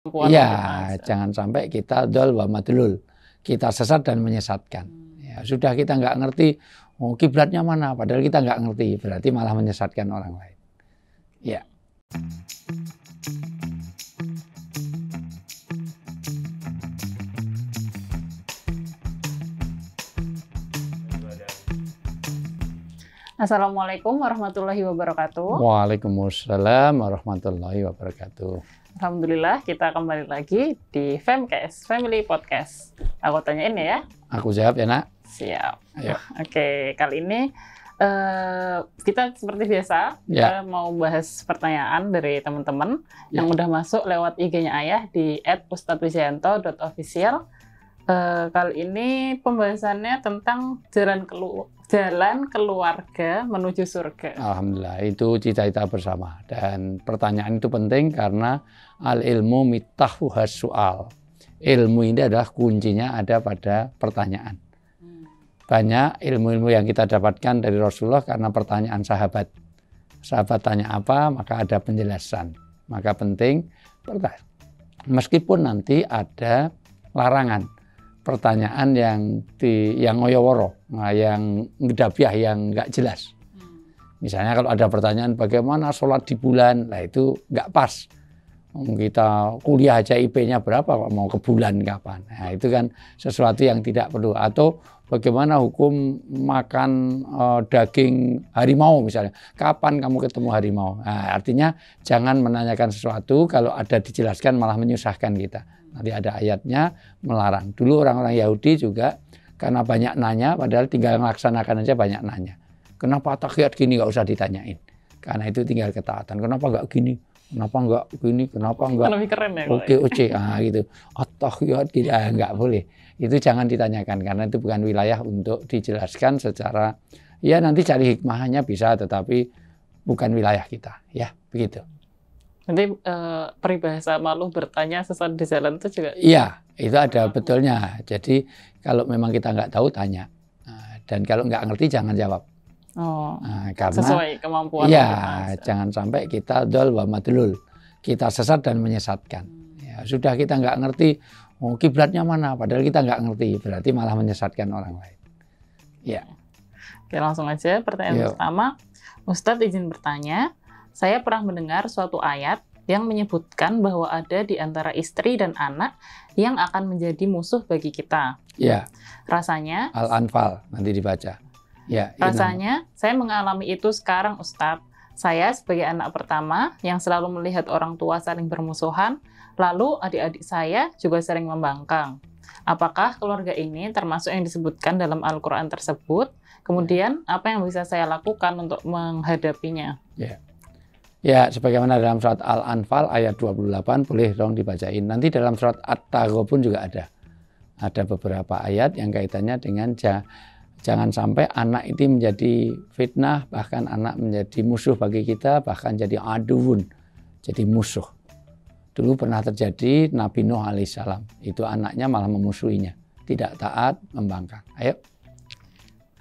Iya, jangan sampai kita dol wa madlul, kita sesat dan menyesatkan. Ya, sudah kita nggak ngerti, oh kiblatnya mana, padahal kita nggak ngerti, berarti malah menyesatkan orang lain. Ya. Assalamualaikum warahmatullahi wabarakatuh. Waalaikumsalam warahmatullahi wabarakatuh. Alhamdulillah kita kembali lagi di Femcast Family Podcast. Aku tanyain ya. Aku jawab ya nak. Siap. Ayo. Oke, kali ini kita seperti biasa kita mau bahas pertanyaan dari teman-teman yang udah masuk lewat IG-nya Ayah di @ustadzwijayanto.official. Kali ini pembahasannya tentang jalan keluarga menuju surga. Alhamdulillah, itu cita-cita bersama. Dan pertanyaan itu penting karena al-ilmu miftahuhas su'al. Ilmu ini adalah kuncinya ada pada pertanyaan. Banyak ilmu-ilmu yang kita dapatkan dari Rasulullah karena pertanyaan sahabat. Sahabat tanya apa, maka ada penjelasan. Maka penting pertanyaan. Meskipun nanti ada larangan. Pertanyaan yang ngoyoworo, yang ngedabiah, yang nggak jelas. Misalnya kalau ada pertanyaan bagaimana sholat di bulan, nah itu nggak pas. Kita kuliah aja IP-nya berapa, mau ke bulan kapan? Nah itu kan sesuatu yang tidak perlu. Atau bagaimana hukum makan daging harimau misalnya, kapan kamu ketemu harimau? Nah, artinya jangan menanyakan sesuatu kalau ada dijelaskan malah menyusahkan kita. Nanti ada ayatnya melarang. Dulu orang-orang Yahudi juga karena banyak nanya, padahal tinggal melaksanakan aja banyak nanya. Kenapa tahiyat gini nggak usah ditanyain? Karena itu tinggal ketaatan. Kenapa nggak gini? Kenapa nggak gini? Kenapa nggak? Lebih keren ya. Oke, gitu. Tahiyat gini, nggak boleh. Itu jangan ditanyakan karena itu bukan wilayah untuk dijelaskan secara. Ya nanti cari hikmahnya bisa, tetapi bukan wilayah kita. Ya begitu. Nanti peribahasa malu bertanya sesat di jalan itu juga. Iya, itu ada betulnya. Jadi kalau memang kita nggak tahu tanya, dan kalau nggak ngerti jangan jawab. Karena sesuai kemampuan. Iya, jangan sampai kita dol wa madlul, kita sesat dan menyesatkan. Ya, sudah kita nggak ngerti, oh kiblatnya mana, padahal kita nggak ngerti, berarti malah menyesatkan orang lain. Ya. Oke, langsung aja pertanyaan pertama. Ustadz izin bertanya. Saya pernah mendengar suatu ayat yang menyebutkan bahwa ada di antara istri dan anak yang akan menjadi musuh bagi kita. Ya. Rasanya Al-Anfal nanti dibaca. Ya. Rasanya saya mengalami itu sekarang Ustadz. Saya sebagai anak pertama yang selalu melihat orang tua saling bermusuhan, lalu adik-adik saya juga sering membangkang. Apakah keluarga ini termasuk yang disebutkan dalam Al-Quran tersebut? Kemudian apa yang bisa saya lakukan untuk menghadapinya? Ya, sebagaimana dalam surat Al-Anfal ayat 28, boleh dong dibacain. Nanti dalam surat At-Taghabun juga ada. Ada beberapa ayat yang kaitannya dengan jangan sampai anak itu menjadi fitnah, bahkan anak menjadi musuh bagi kita, bahkan jadi aduun, jadi musuh. Dulu pernah terjadi Nabi Nuh alaihissalam, itu anaknya malah memusuhinya, tidak taat, membangkang. Ayo.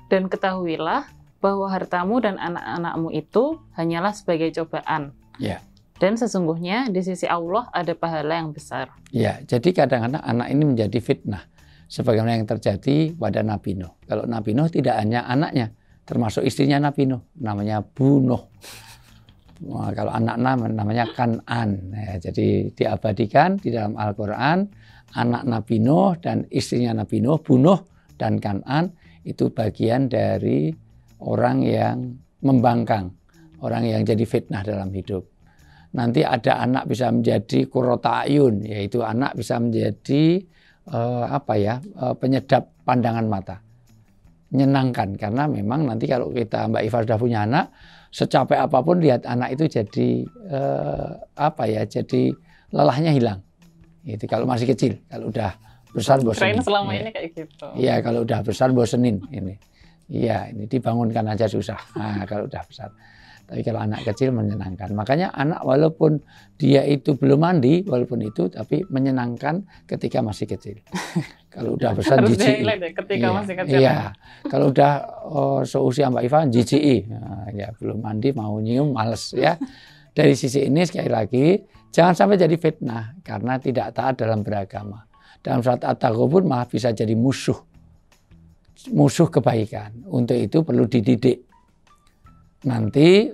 Dan ketahuilah bahwa hartamu dan anak-anakmu itu hanyalah sebagai cobaan. Ya. Dan sesungguhnya di sisi Allah ada pahala yang besar. Ya, jadi kadang-kadang anak ini menjadi fitnah. Sebagaimana yang terjadi pada Nabi Nuh. Kalau Nabi Nuh tidak hanya anaknya, termasuk istrinya Nabi Nuh, namanya Bu Nuh. Nah, kalau anak namanya Kan'an. Ya, jadi diabadikan di dalam Al-Quran, anak Nabi Nuh dan istrinya Nabi Nuh, Bu Nuh dan Kan'an, itu bagian dari orang yang membangkang, orang yang jadi fitnah dalam hidup. Nanti ada anak bisa menjadi qurrata ayun, yaitu anak bisa menjadi penyedap pandangan mata, menyenangkan. Karena memang nanti kalau Mbak Iva sudah punya anak, secapek apapun lihat anak itu jadi jadi lelahnya hilang. Itu kalau masih kecil, kalau udah besar bosenin. Selama ini kayak gitu. Iya, kalau udah besar bosenin ini. Iya, ini dibangunkan aja susah. Nah, kalau udah besar. Tapi kalau anak kecil menyenangkan. Makanya anak walaupun dia itu belum mandi, walaupun itu, tapi menyenangkan ketika masih kecil. Kalau udah besar jijik. Ketika masih kecil. Iya, kalau udah seusia Mbak Iva jijik. Nah, ya belum mandi mau nyium males ya. Dari sisi ini sekali lagi Jangan sampai jadi fitnah karena tidak taat dalam beragama. Dalam surat At-Taghabun malah bisa jadi musuh kebaikan. Untuk itu perlu dididik. Nanti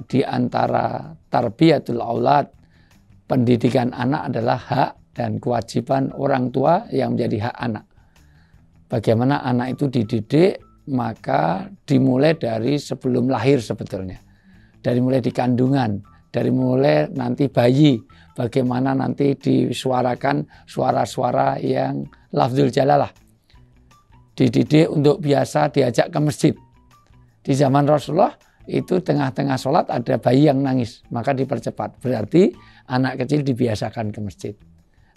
di antara tarbiyatul aulad, pendidikan anak adalah hak dan kewajiban orang tua yang menjadi hak anak. Bagaimana anak itu dididik, maka dimulai dari sebelum lahir sebetulnya. Dari mulai di kandungan, dari mulai nanti bayi, bagaimana nanti disuarakan suara-suara yang lafzul jalalah. Dididik untuk biasa diajak ke masjid. Di zaman Rasulullah itu tengah-tengah sholat ada bayi yang nangis, maka dipercepat. Berarti anak kecil dibiasakan ke masjid.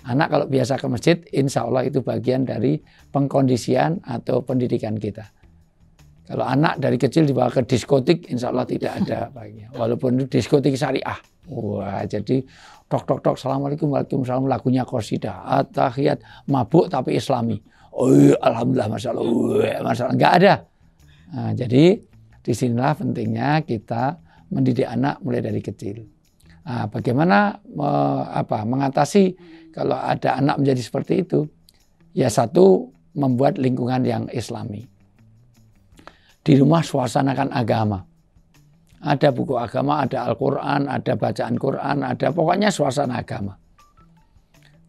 Anak kalau biasa ke masjid, insya Allah itu bagian dari pengkondisian atau pendidikan kita. Kalau anak dari kecil dibawa ke diskotik, insya Allah tidak ada bagian. Walaupun itu diskotik syariah. Wah, jadi tok, assalamualaikum, waalaikumsalam, lagunya qasidah, at-tahiyat, mabuk tapi islami. Oh, alhamdulillah, masya Allah, nggak ada. Nah, jadi disinilah pentingnya kita mendidik anak mulai dari kecil. Nah, bagaimana mengatasi kalau ada anak menjadi seperti itu? Ya satu, membuat lingkungan yang islami. Di rumah suasanakan agama. Ada buku agama, ada Al-Quran, ada bacaan Quran, ada pokoknya suasana agama.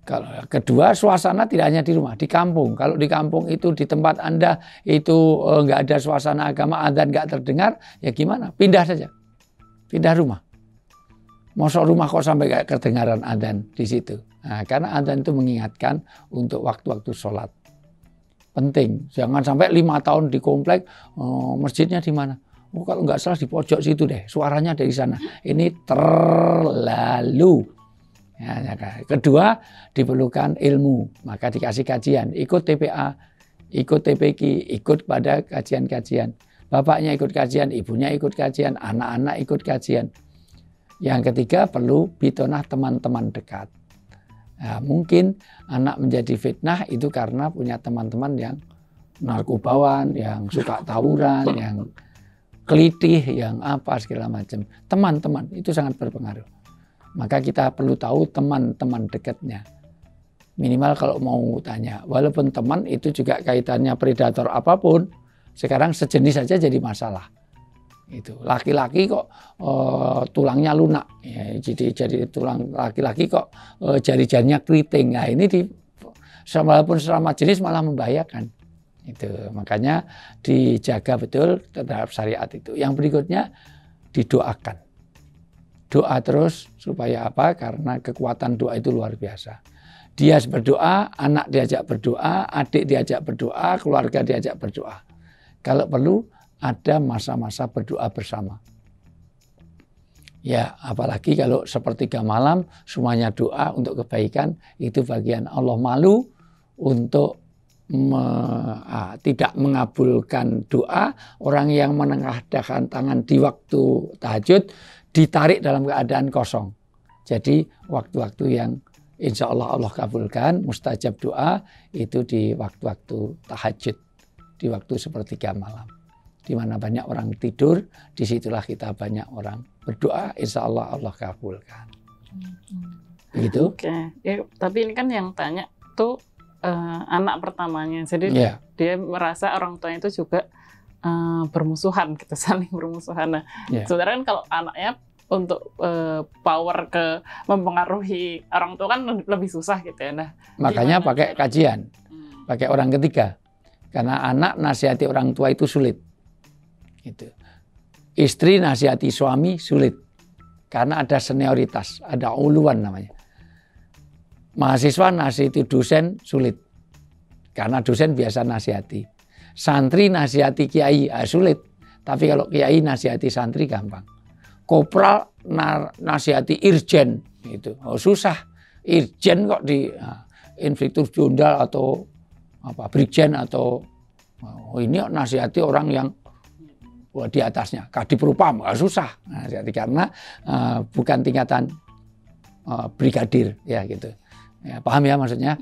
Kalau kedua, suasana tidak hanya di rumah, di kampung. Kalau di kampung itu, di tempat Anda itu nggak ada suasana agama, adzan nggak terdengar, ya gimana? Pindah saja, pindah rumah. Mosok rumah kok sampai kayak kedengaran adzan di situ. Nah, karena adzan itu mengingatkan untuk waktu-waktu sholat. Penting, jangan sampai 5 tahun di komplek, masjidnya di mana? Oh, kalau nggak salah di pojok situ deh, suaranya dari sana. Ini terlalu. Ya, kedua, diperlukan ilmu, maka dikasih kajian. Ikut TPA, ikut TPQ, ikut pada kajian-kajian. Bapaknya ikut kajian, ibunya ikut kajian, anak-anak ikut kajian. Yang ketiga, perlu bitonah teman-teman dekat. Nah, mungkin anak menjadi fitnah itu karena punya teman-teman yang narkobawan, yang suka tawuran, yang kelitih, yang apa segala macam. Teman-teman itu sangat berpengaruh. Maka kita perlu tahu teman-teman dekatnya. Minimal kalau mau tanya, walaupun teman itu juga kaitannya predator apapun, sekarang sejenis saja jadi masalah. Itu laki-laki kok tulangnya lunak, ya, jadi tulang laki-laki kok jari-jarinya keriting. Nah, ini walaupun sesama jenis malah membahayakan. Itu makanya dijaga betul terhadap syariat itu. Yang berikutnya didoakan. Doa terus supaya apa? Karena kekuatan doa itu luar biasa. Dia berdoa, anak diajak berdoa, adik diajak berdoa, keluarga diajak berdoa. Kalau perlu ada masa-masa berdoa bersama. Ya, apalagi kalau sepertiga malam semuanya doa untuk kebaikan, itu bagian Allah malu untuk tidak mengabulkan doa. Orang yang menengadahkan tangan di waktu tahajud ditarik dalam keadaan kosong. Jadi waktu-waktu yang insya Allah Allah kabulkan, mustajab doa itu di waktu-waktu tahajud, di waktu sepertiga malam. Di mana banyak orang tidur, disitulah kita banyak orang berdoa, insya Allah Allah kabulkan. Begitu? Oke. Ya, tapi ini kan yang tanya tuh anak pertamanya, jadi dia merasa orang tuanya itu juga bermusuhan, gitu, saling bermusuhan. Nah, sebenarnya kan kalau anaknya untuk power ke mempengaruhi orang tua kan lebih susah gitu ya. Nah, makanya pakai kajian, pakai orang ketiga, karena anak nasihati orang tua itu sulit. Gitu. Istri nasihati suami sulit karena ada senioritas, ada uluan namanya. Mahasiswa nasihati dosen sulit karena dosen biasa nasihati. Santri nasihati kiai sulit, tapi kalau kiai nasihati santri gampang. Kopral nasihati irjen itu susah. Irjen kok di inspektur jenderal atau apa brigjen atau ini nasihati orang yang di atasnya, Kadipropam, susah. Nah, jadi karena bukan tingkatan brigadir, ya gitu. Ya, paham ya maksudnya?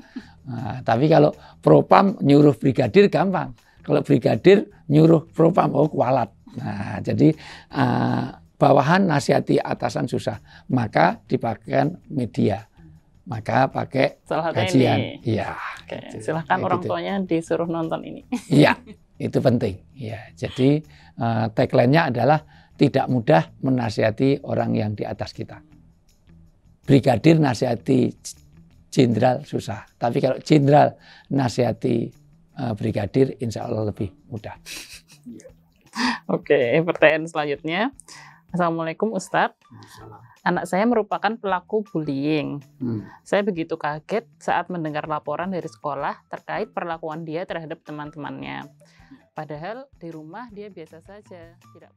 Tapi kalau propam nyuruh brigadir gampang. Kalau brigadir nyuruh propam, kualat. Nah, jadi bawahan nasihati atasan susah, maka dipakai media, maka pakai kajian. Iya. Oke, silahkan orang tuanya disuruh nonton ini. Iya, itu penting. Ya, jadi tagline-nya adalah tidak mudah menasihati orang yang di atas kita. Brigadir nasihati jenderal susah, tapi kalau jenderal nasihati brigadir, insya Allah lebih mudah. Oke, pertanyaan selanjutnya. Assalamualaikum Ustadz. Anak saya merupakan pelaku bullying. Saya begitu kaget saat mendengar laporan dari sekolah terkait perlakuan dia terhadap teman-temannya. Padahal di rumah dia biasa saja, tidak